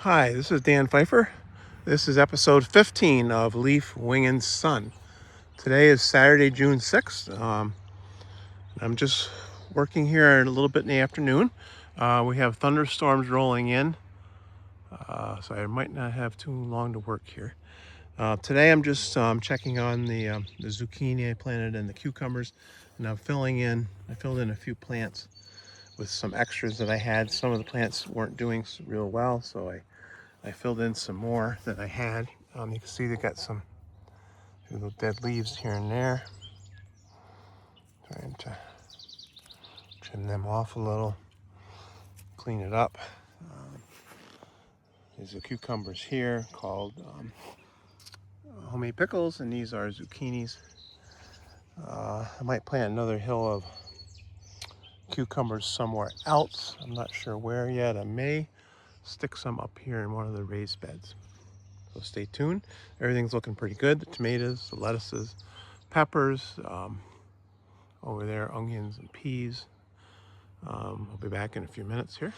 Hi, this is Dan Pfeiffer. This is episode 15 of Leaf, Wing, and Sun. Today is Saturday, June 6th. I'm just working here a little bit in the afternoon. We have thunderstorms rolling in, so I might not have too long to work here. Today I'm just checking on the zucchini I planted and the cucumbers, and I filled in a few plants with some extras that I had. Some of the plants weren't doing real well, so I filled in some more that I had. You can see they got some little dead leaves here and there. Trying to trim them off a little, clean it up. These are cucumbers here called homemade pickles, and these are zucchinis. I might plant another hill of cucumbers somewhere else. I'm not sure where yet. I may stick some up here in one of the raised beds. So stay tuned. Everything's looking pretty good. The tomatoes, the lettuces, peppers, over there, onions and peas. I'll be back in a few minutes here.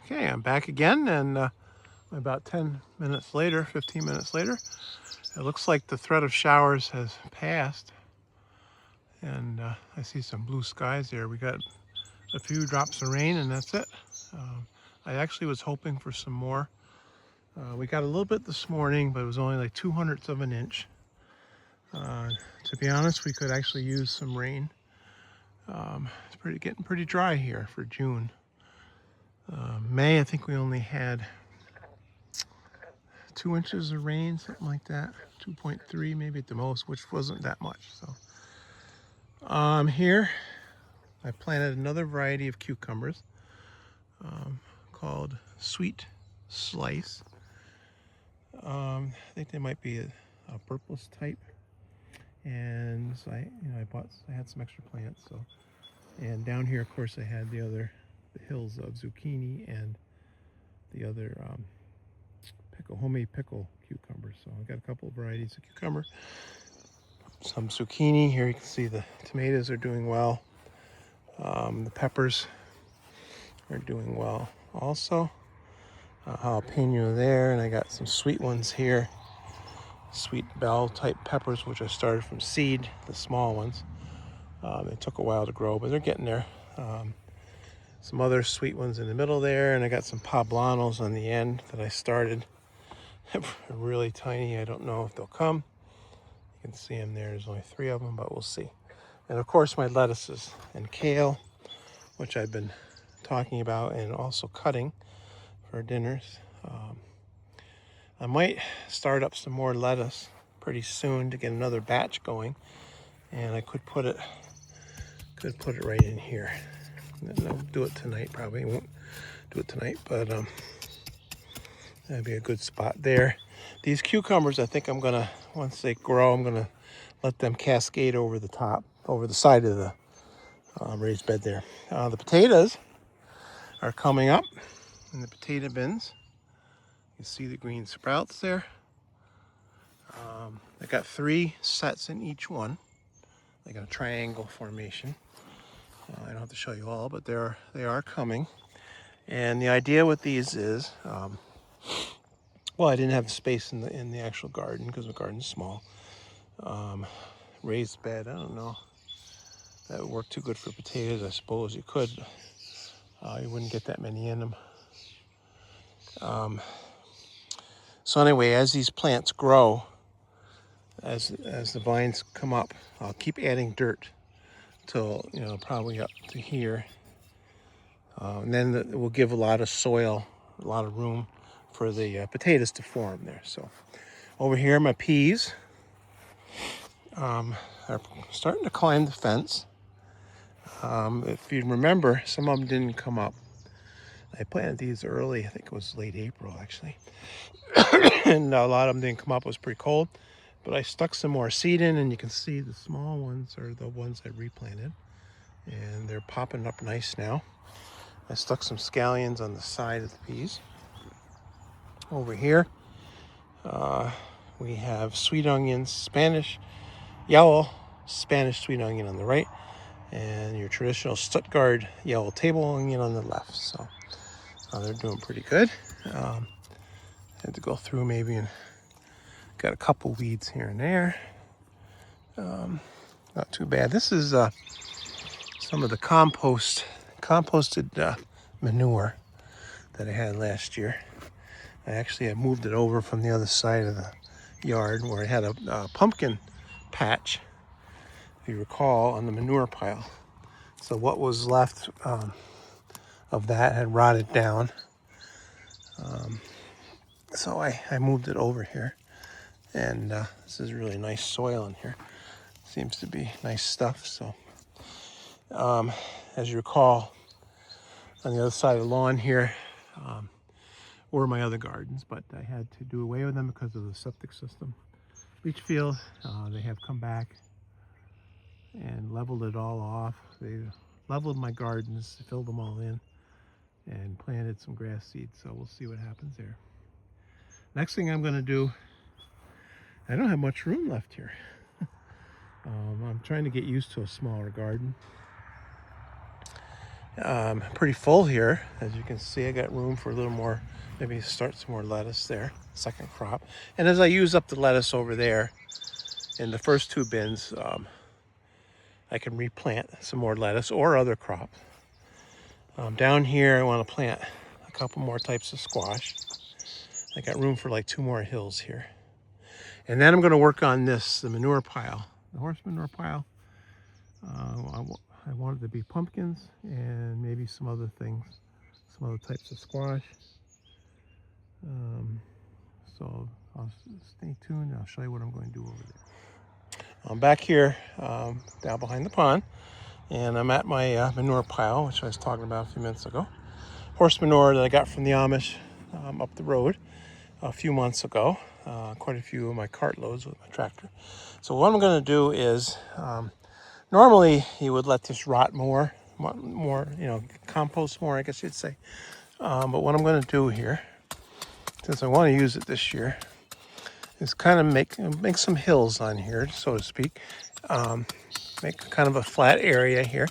Okay, I'm back again, and about 10 minutes later, 15 minutes later, it looks like the threat of showers has passed, and I see some blue skies there. We got a few drops of rain, and that's it. I actually was hoping for some more. We got a little bit this morning, but it was only like 2/100ths of an inch. To be honest, we could actually use some rain. It's getting pretty dry here for June. May, I think we only had 2 inches of rain, something like that. 2.3 maybe at the most, which wasn't that much. So here I planted another variety of cucumbers called Sweet Slice. I think they might be a purplish type. And so I had some extra plants. So, and down here, of course, I had the hills of zucchini and the other homemade pickle cucumbers. So I got a couple of varieties of cucumber, some zucchini. Here you can see the tomatoes are doing well. The peppers are doing well also. Jalapeno there, and I got some sweet ones here. Sweet bell type peppers, which I started from seed, the small ones. They took a while to grow, but they're getting there. Some other sweet ones in the middle there, and I got some poblanos on the end that I started. They're really tiny. I don't know if they'll come. You can see them there. There's only 3 of them, but we'll see. And of course, my lettuces and kale, which I've been talking about and also cutting for dinners. I might start up some more lettuce pretty soon to get another batch going, and I could put it right in here. And I'll do it tonight. Probably won't do it tonight, but that'd be a good spot there. These cucumbers, I think I'm gonna, once they grow, I'm gonna let them cascade over the side of the raised bed there. The potatoes are coming up in the potato bins. You see the green sprouts there. I got 3 sets in each one, like a triangle formation. I don't have to show you all, but they are coming. And the idea with these is, well, I didn't have space in the actual garden because the garden's small. Raised bed, I don't know. That would work too good for potatoes. I suppose you could. You wouldn't get that many in them. So anyway, as these plants grow, as the vines come up, I'll keep adding dirt till probably up to here, and then it will give a lot of soil, a lot of room for the potatoes to form there. So over here, my peas are starting to climb the fence. If you remember, some of them didn't come up. I planted these early. I think it was late April actually. And a lot of them didn't come up. It was pretty cold, but I stuck some more seed in, and you can see the small ones are the ones I replanted, and they're popping up nice now. I stuck some scallions on the side of the peas. Over here we have sweet onions, yellow Spanish sweet onion on the right, and your traditional Stuttgart yellow table onion on the left. So They're doing pretty good. Had to go through maybe and got a couple weeds here and there. Not too bad. This is some of the composted manure that I had last year. I actually had moved it over from the other side of the yard where I had a pumpkin patch, if you recall, on the manure pile. So what was left of that had rotted down. So I moved it over here. And this is really nice soil in here. Seems to be nice stuff. So as you recall, on the other side of the lawn here were my other gardens, but I had to do away with them because of the septic system. Leach field, they have come back and leveled it all off. They leveled my gardens, filled them all in, and planted some grass seeds. So we'll see what happens there. Next thing I'm going to do, I don't have much room left here. I'm trying to get used to a smaller garden. Pretty full here. As you can see, I got room for a little more, maybe start some more lettuce there, second crop. And as I use up the lettuce over there in the first two bins, I can replant some more lettuce or other crops. Down here, I want to plant a couple more types of squash. I got room for like 2 more hills here. And then I'm going to work on this, the manure pile, the horse manure pile. I want it to be pumpkins and maybe some other things, some other types of squash. So I'll stay tuned. I'll show you what I'm going to do over there. I'm back here down behind the pond, and I'm at my manure pile, which I was talking about a few minutes ago. Horse manure that I got from the Amish up the road a few months ago. Quite a few of my cart loads with my tractor. So what I'm going to do is, normally you would let this rot more, compost more, I guess you'd say. But what I'm going to do here, since I want to use it this year, is kind of make some hills on here, so to speak. Make kind of a flat area here.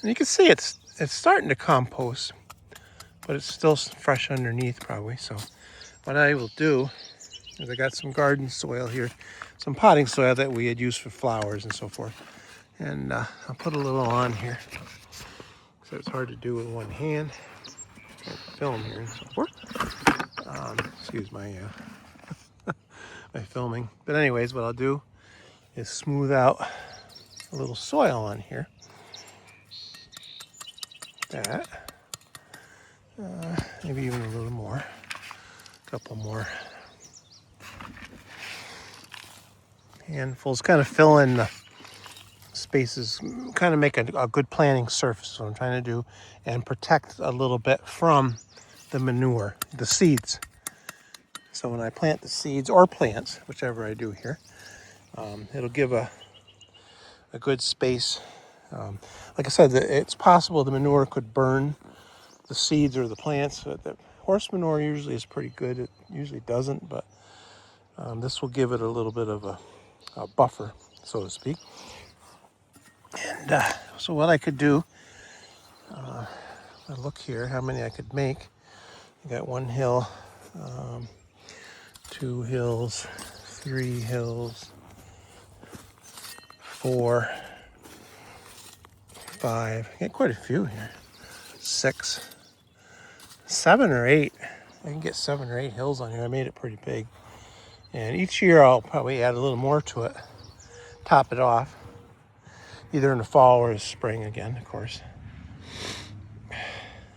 And you can see it's starting to compost, but it's still fresh underneath probably. So what I will do is I got some garden soil here, some potting soil that we had used for flowers and so forth. And I'll put a little on here. So it's hard to do with one hand. Film here and so forth. Excuse my my filming. But anyways, what I'll do is smooth out a little soil on here. That. Maybe even a little more. A couple more handfuls. Kind of fill in the spaces, kind of make a good planting surface, what I'm trying to do, and protect a little bit from the manure, the seeds. So when I plant the seeds or plants, whichever I do here, it'll give a good space. Like I said, it's possible the manure could burn the seeds or the plants. The horse manure usually is pretty good. It usually doesn't, but this will give it a little bit of a buffer, so to speak. And so what I could do, I look here how many I could make. I got 1 hill, 2 hills, 3 hills, 4, 5. I got quite a few here. 6, 7 or 8. I can get 7 or 8 hills on here. I made it pretty big. And each year I'll probably add a little more to it, top it off, either in the fall or the spring again, of course.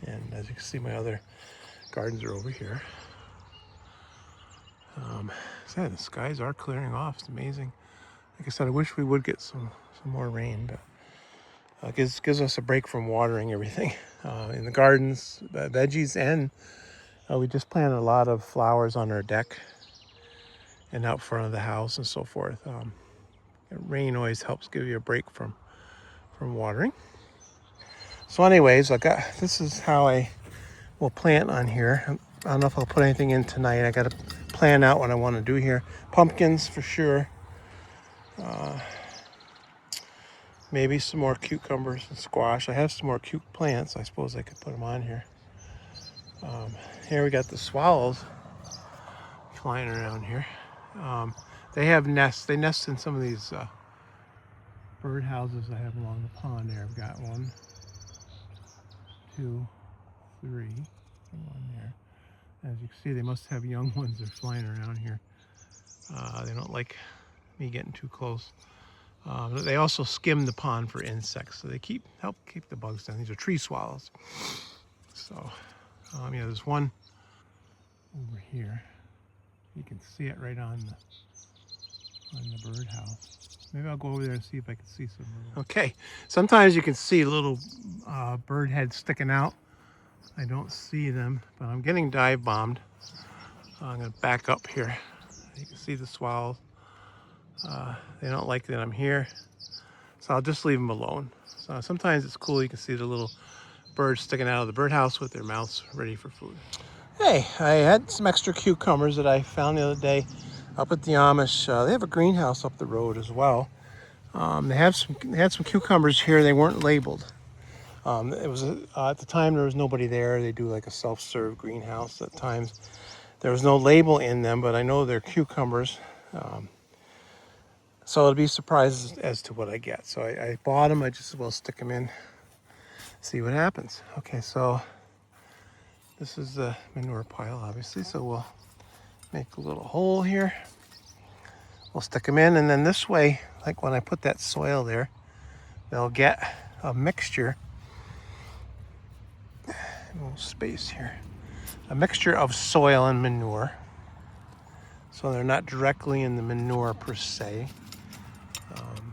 And as you can see, my other gardens are over here. So the skies are clearing off. It's amazing. Like I said, I wish we would get some more rain, but gives us a break from watering everything in the gardens, veggies, and we just planted a lot of flowers on our deck and out front of the house and so forth. Rain always helps give you a break from watering. So anyways, this is how I will plant on here. I don't know if I'll put anything in tonight. I got to plan out what I want to do here. Pumpkins for sure. Maybe some more cucumbers and squash. I have some more cute plants. I suppose I could put them on here. Here we got the swallows flying around here. They have nests. They nest in some of these bird houses I have along the pond there. I've got 1, 2, 3, and 1 there. As you can see, they must have young ones that are flying around here. They don't like me getting too close. They also skim the pond for insects, so they help keep the bugs down. These are tree swallows. So, yeah, there's one over here. You can see it right on the birdhouse. Maybe I'll go over there and see if I can see some. Okay, sometimes you can see little bird heads sticking out. I don't see them, but I'm getting dive bombed. I'm gonna back up here. You can see the swallows. They don't like that I'm here, so I'll just leave them alone. So sometimes it's cool. You can see the little birds sticking out of the birdhouse with their mouths ready for food. Hey, I had some extra cucumbers that I found the other day up at the Amish. They have a greenhouse up the road as well. They had some cucumbers here. They weren't labeled. It was at the time there was nobody there. They do like a self-serve greenhouse at times. There was no label in them, but I know they're cucumbers. So I'll be surprised as to what I get. So I bought them. I just will stick them in, see what happens. Okay, so this is the manure pile, obviously. So we'll make a little hole here. We'll stick them in, and then this way, like when I put that soil there, they'll get a mixture. A little space here. A mixture of soil and manure. So they're not directly in the manure per se,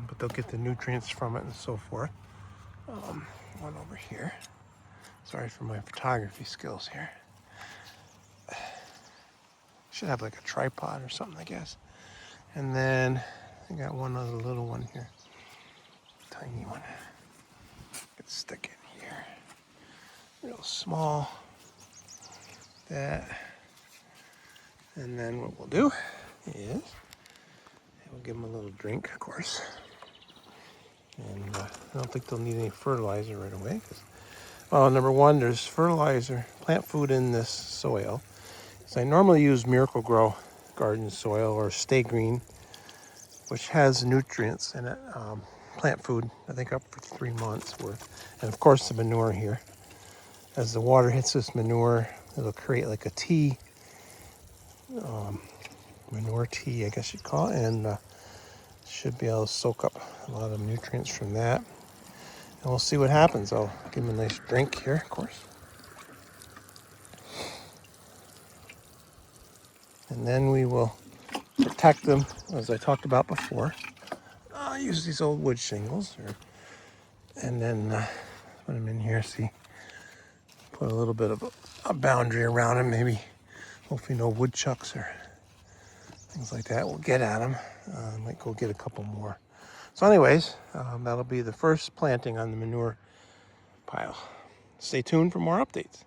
but they'll get the nutrients from it and so forth. One over here. Sorry for my photography skills here. Should have like a tripod or something, I guess. And then I got one other little one here. Tiny one. Could stick in here. Real small. That. And then what we'll do is we'll give them a little drink, of course. And I don't think they'll need any fertilizer right away. Well, number one, there's fertilizer, plant food in this soil. So I normally use Miracle-Gro garden soil or Stay Green, which has nutrients in it. Plant food, I think up for 3 months worth. And of course the manure here. As the water hits this manure, it'll create like a tea, manure tea, I guess you'd call it, and should be able to soak up a lot of nutrients from that. And we'll see what happens. I'll give them a nice drink here, of course. And then we will protect them, as I talked about before. I'll use these old wood shingles, and then put them in here, see. Put a little bit of a boundary around them, maybe. Hopefully no woodchucks or things like that will get at them. I might go get a couple more. So anyways, that'll be the first planting on the manure pile. Stay tuned for more updates.